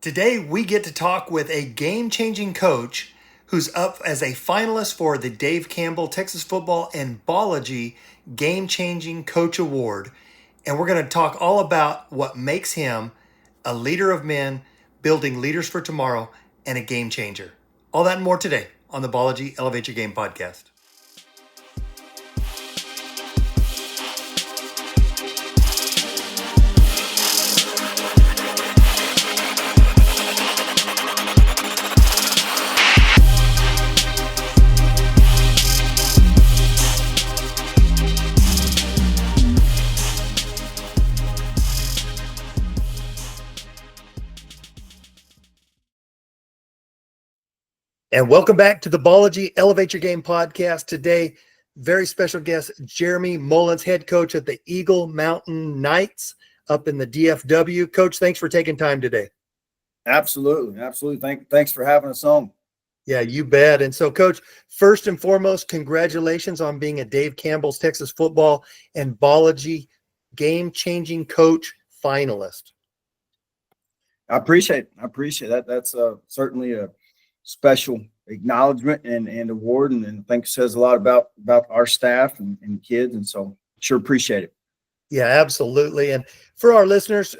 Today, we get to talk with a game changing coach who's up as a finalist for the Dave Campbell Texas Football and Ballogy Game Changing Coach Award. And we're going to talk all about what makes him a leader of men, building leaders for tomorrow, and a game changer. All that and more today on the Ballogy Elevate Your Game podcast. And welcome back to the Ballogy Elevate Your Game podcast. Today, very special guest, Jeremy Mullins, head coach at the Eagle Mountain Knights up in the DFW. Coach, thanks for taking time today. Absolutely. Thanks for having us on. Yeah, you bet. And so, Coach, first and foremost, congratulations on being a Dave Campbell's Texas Football and Ballogy Game-Changing Coach finalist. I appreciate that. That's certainly a special acknowledgement and award, and I think it says a lot about our staff and kids, and so sure appreciate it. Yeah, absolutely. And for our listeners,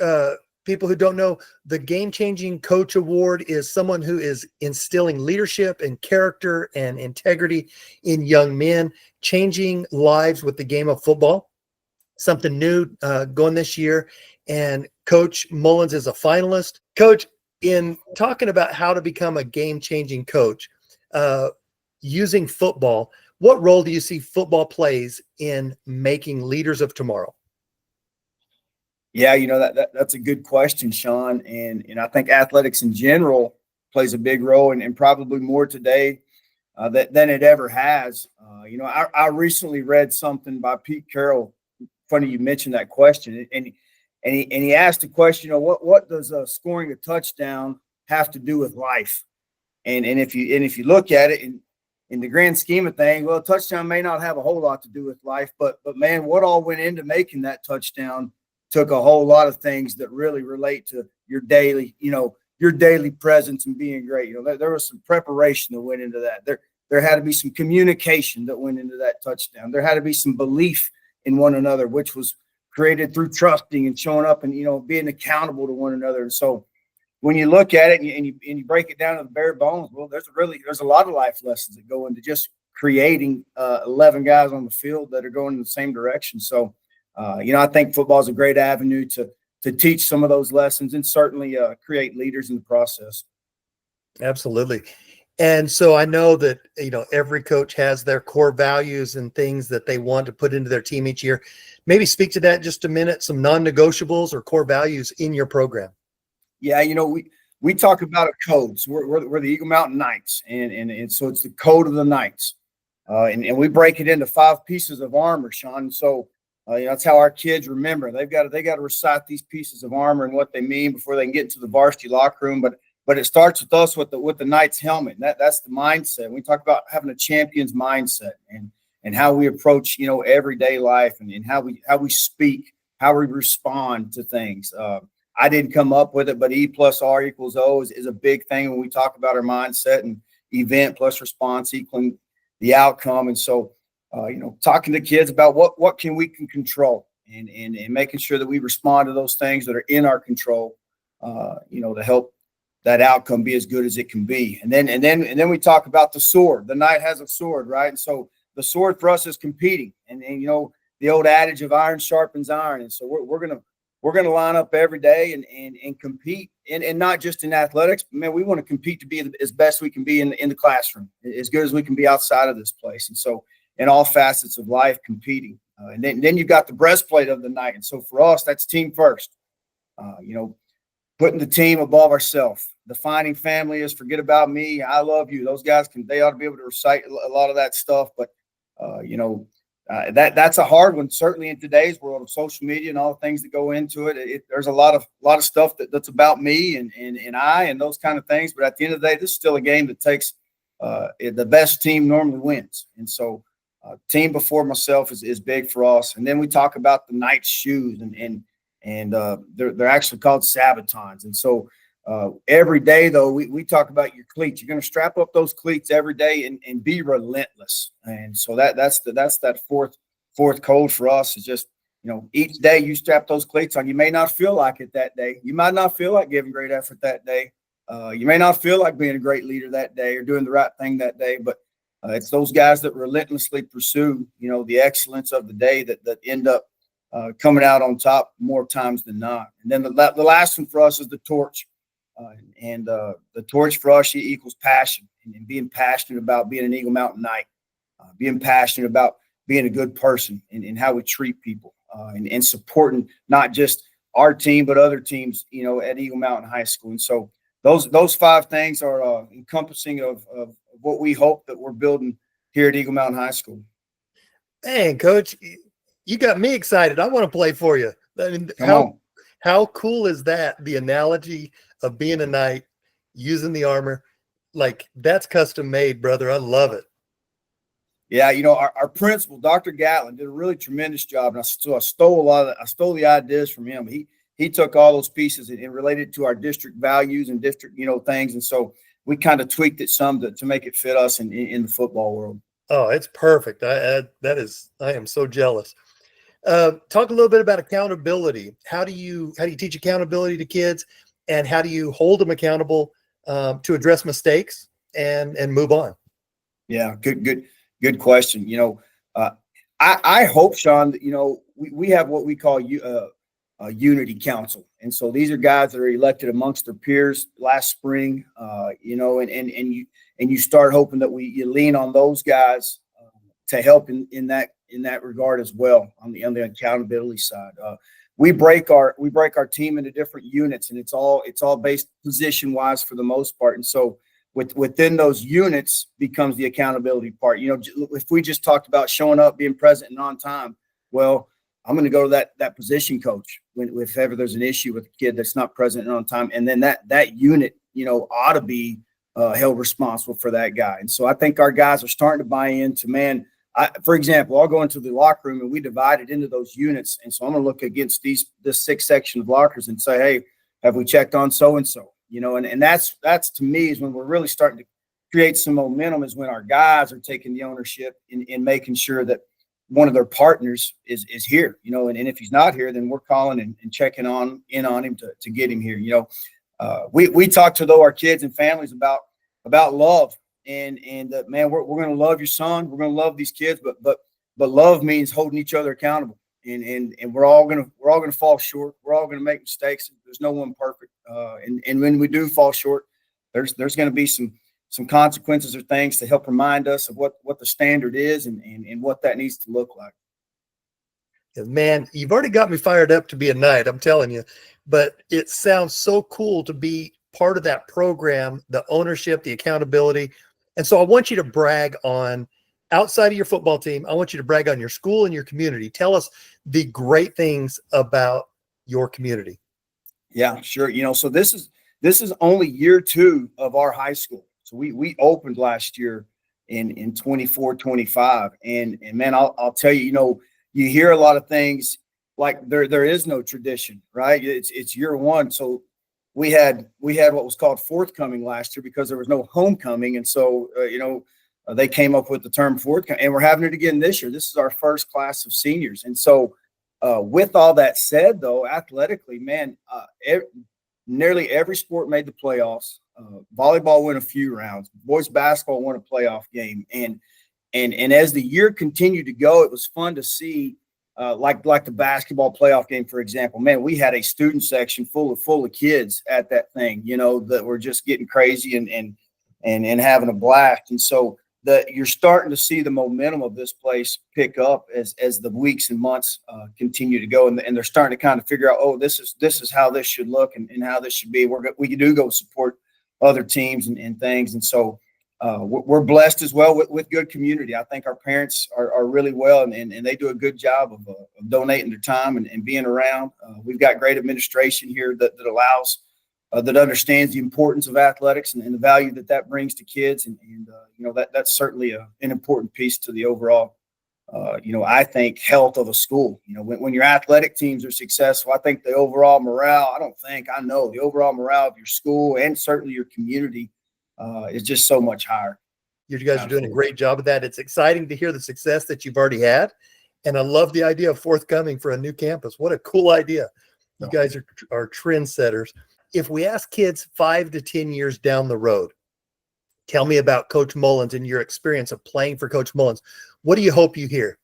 people who don't know, the Game Changing Coach Award is someone who is instilling leadership and character and integrity in young men, changing lives with the game of football. Something new going this year. And Coach Mullins is a finalist. Coach, in talking about how to become a game-changing coach, using football, what role do you see football plays in making leaders of tomorrow? Yeah, that's a good question, Sean. And I think athletics in general plays a big role, and probably more today than it ever has. I recently read something by Pete Carroll. Funny you mentioned that question, and he asked the question, what does scoring a touchdown have to do with life? And if you look at it in the grand scheme of things, well, a touchdown may not have a whole lot to do with life, but man, what all went into making that touchdown took a whole lot of things that really relate to your daily presence and being great. There was some preparation that went into that. There had to be some communication that went into that touchdown. There had to be some belief in one another, which was created through trusting and showing up and being accountable to one another. And so when you look at it and you break it down to the bare bones, well, there's a lot of life lessons that go into just creating 11 guys on the field that are going in the same direction. So I think football is a great avenue to teach some of those lessons and certainly create leaders in the process. Absolutely. And so I know that, every coach has their core values and things that they want to put into their team each year. Maybe speak to that just a minute, some non-negotiables or core values in your program. Yeah, we talk about a code. So we're the Eagle Mountain Knights, and so it's the code of the Knights. And we break it into 5 pieces of armor, Sean. So that's how our kids remember. They got to recite these pieces of armor and what they mean before they can get into the varsity locker room. But it starts with us with the Knights helmet. That's the mindset. We talk about having a champion's mindset and how we approach everyday life and how we speak, how we respond to things. I didn't come up with it, but E plus R equals O is a big thing when we talk about our mindset, and event plus response equaling the outcome. And so, talking to kids about what we can control and making sure that we respond to those things that are in our control, to help that outcome be as good as it can be. And then we talk about the sword. The knight has a sword, right? And so the sword for us is competing, and the old adage of iron sharpens iron. And so we're gonna line up every day and compete, and not just in athletics, but man, we want to compete to be as best we can be in the classroom, as good as we can be outside of this place. And so in all facets of life, competing. And then you've got the breastplate of the knight. And so for us, that's team first. Putting the team above ourselves. Defining family is forget about me, I love you. Those guys they ought to be able to recite a lot of that stuff. But that's a hard one, certainly in today's world of social media and all the things that go into it. There's a lot of stuff that's about me and I and those kind of things. But at the end of the day, this is still a game that takes the best team normally wins. And so team before myself is big for us. And then we talk about the Knight's shoes, and they're actually called Sabatons. And so Every day, though, we talk about your cleats. You're going to strap up those cleats every day and be relentless. And so that's that fourth code for us is just, each day you strap those cleats on. You may not feel like it that day. You might not feel like giving great effort that day. You may not feel like being a great leader that day or doing the right thing that day, but it's those guys that relentlessly pursue, the excellence of the day that end up coming out on top more times than not. And then the last one for us is the torch. The torch for us equals passion and being passionate about being an Eagle Mountain Knight, being passionate about being a good person and how we treat people and supporting not just our team, but other teams, at Eagle Mountain High School. And so those 5 things are encompassing of what we hope that we're building here at Eagle Mountain High School. Man, Coach, you got me excited. I want to play for you. I mean, how cool is that? The analogy of being a knight, using the armor, like that's custom made, brother. I love it. Yeah, our principal, Dr. Gatlin, did a really tremendous job, and I stole the ideas from him. He took all those pieces and related to our district values and district, things, and so we kind of tweaked it some to make it fit us in the football world. Oh, it's perfect. I am so jealous. Talk a little bit about accountability. How do you teach accountability to kids, and how do you hold them accountable to address mistakes and move on? Yeah, good question. I hope, Sean, that we have what we call a unity council, and so these are guys that are elected amongst their peers last spring. And you start hoping that you lean on those guys to help in that regard as well on the accountability side. We break our team into different units, and it's all based position wise for the most part. And so within those units becomes the accountability part. If we just talked about showing up, being present and on time, well, I'm going to go to that position coach if ever there's an issue with a kid that's not present and on time. And then that unit, ought to be held responsible for that guy. And so I think our guys are starting to buy into, man, for example, I'll go into the locker room and we divide it into those units. And so I'm going to look against this 6 section of lockers and say, hey, have we checked on so-and-so? And that's to me is when we're really starting to create some momentum, is when our guys are taking the ownership in making sure that one of their partners is here, and if he's not here, then we're calling and checking in on him to get him here. We talk to our kids and families about love and man, we're going to love your son. We're going to love these kids, but love means holding each other accountable. And we're all going to fall short. We're all going to make mistakes. There's no one perfect. And when we do fall short, there's going to be some consequences or things to help remind us of what the standard is and what that needs to look like. Man, you've already got me fired up to be a knight, I'm telling you, but it sounds so cool to be part of that program, the ownership, the accountability. And so I want you to brag on, outside of your football team, I want you to brag on your school and your community. Tell us the great things about your community. Yeah, sure. So this is only year 2 of our high school. So we opened last year in 24, 25. And man, I'll tell you, you hear a lot of things like there is no tradition, right? It's year 1. So we had what was called forthcoming last year because there was no homecoming. And so, they came up with the term forthcoming, and we're having it again this year. This is our first class of seniors. And so with all that said, though, athletically, man, nearly every sport made the playoffs. Volleyball went a few rounds. Boys basketball won a playoff game. And as the year continued to go, it was fun to see, like the basketball playoff game, for example. Man, we had a student section full of kids at that thing, that were just getting crazy and having a blast. And so you're starting to see the momentum of this place pick up as the weeks and months continue to go, and they're starting to kind of figure out, oh, this is how this should look and how this should be. We do go support other teams and things, and so we're blessed as well with good community. I think our parents are really well, and they do a good job of donating their time and being around. We've got great administration here that allows. That understands the importance of athletics and the value that brings to kids. And that's certainly an important piece to the overall I think health of a school. When your athletic teams are successful, I think the overall morale, I know the overall morale of your school and certainly your community is just so much higher. You guys are doing a great job of that. It's exciting to hear the success that you've already had. And I love the idea of forthcoming for a new campus. What a cool idea. You guys are trendsetters. If we ask kids 5 to 10 years down the road, tell me about Coach Mullins and your experience of playing for Coach Mullins. What do you hope you hear?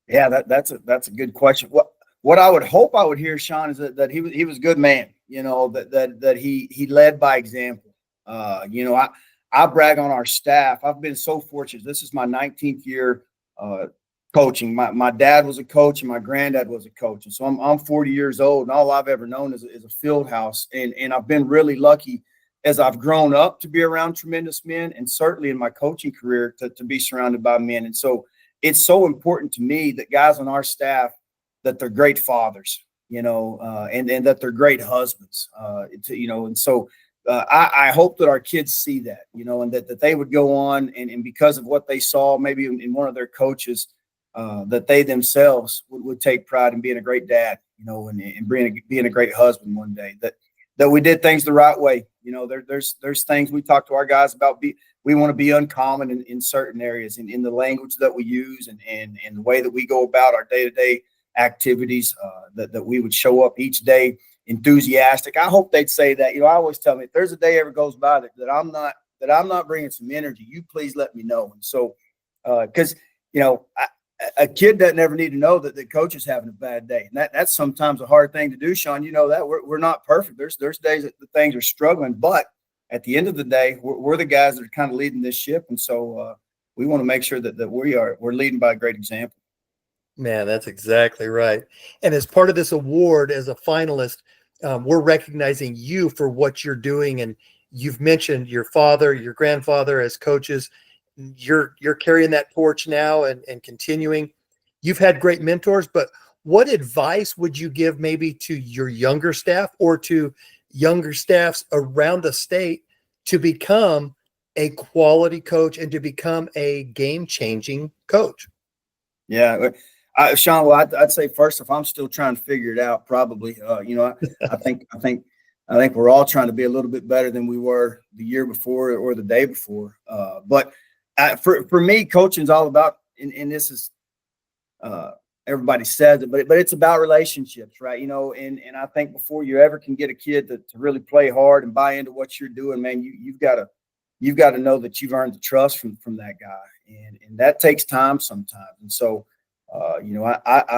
Yeah, that's a good question. What I would hope I would hear, Sean, is that he was a good man. That he led by example. I brag on our staff. I've been so fortunate. This is my 19th year coaching. My dad was a coach and my granddad was a coach. And so I'm 40 years old and all I've ever known is a field house. And I've been really lucky as I've grown up to be around tremendous men and certainly in my coaching career to be surrounded by men. And so it's so important to me that guys on our staff, that they're great fathers, and that they're great husbands, and so I hope that our kids see that, and that they would go on and because of what they saw, maybe in one of their coaches, that they themselves would take pride in being a great dad, and being a great husband one day, that we did things the right way. There's things we talk to our guys about. We want to be uncommon in certain areas and in the language that we use and the way that we go about our day-to-day activities, that we would show up each day enthusiastic. I hope they'd say that. I always tell me if there's a day ever goes by that I'm not bringing some energy, you please let me know. And so, because a kid doesn't ever need to know that the coach is having a bad day, and that's sometimes a hard thing to do, Sean. That we're not perfect. There's days that the things are struggling, but at the end of the day, we're the guys that are kind of leading this ship, and so we want to make sure that we're leading by a great example. Man, that's exactly right. And as part of this award, as a finalist, we're recognizing you for what you're doing. And you've mentioned your father, your grandfather as coaches. You're carrying that torch now and continuing. You've had great mentors, but what advice would you give maybe to your younger staff or to younger staffs around the state to become a quality coach and to become a game-changing coach? Yeah. Sean, well, I'd say first, if I'm still trying to figure it out, probably, I think we're all trying to be a little bit better than we were the year before or the day before. But for me, coaching is all about, and this is, everybody says it, but it's about relationships, right? And I think before you ever can get a kid to really play hard and buy into what you're doing, man, you've got to know that you've earned the trust from that guy, and that takes time sometimes. And so,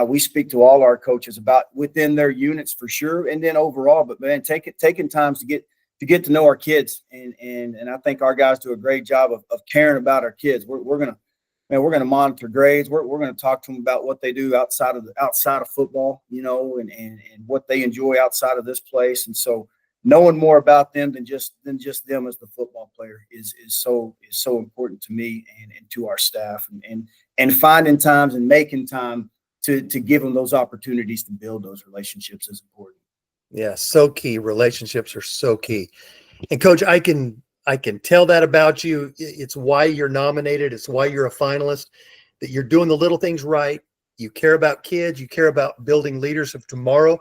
we speak to all our coaches about within their units for sure, and then overall. But man, taking times to get to know our kids, and I think our guys do a great job of caring about our kids. We're gonna monitor grades. We're gonna talk to them about what they do outside of football, and what they enjoy outside of this place. And so, knowing more about them than just them as the football player is so important to me and to our staff, and finding times and making time to give them those opportunities to build those relationships is important. Yeah, so key. Relationships are so key. And Coach, I can tell that about you. It's why you're nominated. It's why you're a finalist, that you're doing the little things right. You care about kids. You care about building leaders of tomorrow.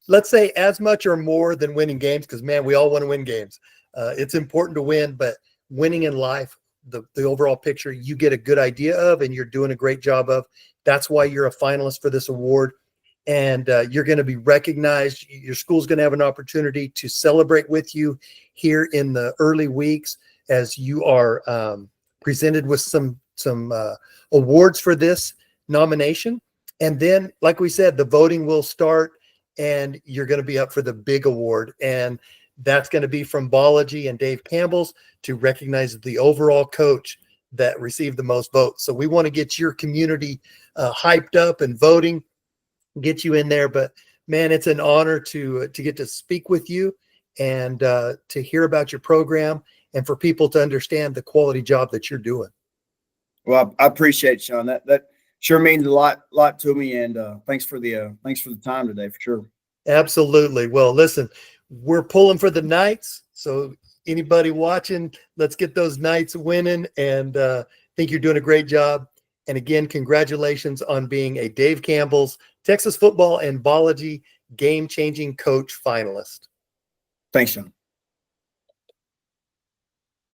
Let's say as much or more than winning games, because, man, we all want to win games. It's important to win, but winning in life, the overall picture, you get a good idea of, and you're doing a great job of. That's why you're a finalist for this award. And you're going to be recognized. Your school's going to have an opportunity to celebrate with you here in the early weeks as you are presented with some awards for this nomination. And then, like we said, the voting will start, and you're going to be up for the big award. And that's going to be from Ballogy and Dave Campbell's to recognize the overall coach that received the most votes. So we want to get your community hyped up and voting, get you in there. But man, it's an honor to get to speak with you and to hear about your program and for people to understand the quality job that you're doing. Well, I appreciate it, Sean. That sure means a lot to me. And thanks for the time today, for sure. Absolutely. Well, listen, we're pulling for the Knights. So anybody watching, let's get those Knights winning and think you're doing a great job. And again, congratulations on being a Dave Campbell's Texas Football and Ballogy Game Changing Coach finalist. Thanks, Sean.